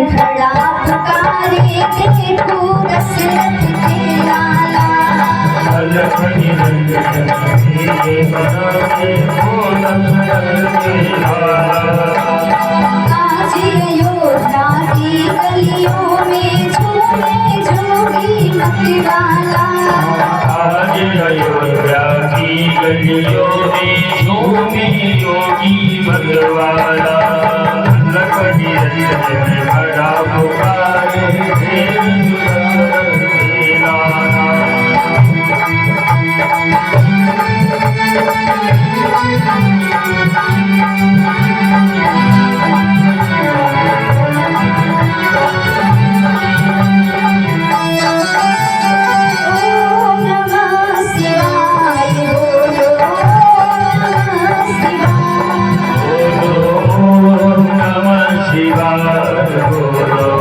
खड़ा पुकारे देखो दशरथ के लाला। लखनी नंदन तेरे बनाए हो दशरथ के लाला। आज अयोध्या की गलियों में झूमे जोगी मतवाला। आज अयोध्या की गलियों में झूमे योगी मतवाला। लखनी नंदन खड़ा पुकारे देखो दशरथ के लाला। ओम नमः शिवाय बोलो ओम नमः शिवाय। ओम नमः शिवाय बोलो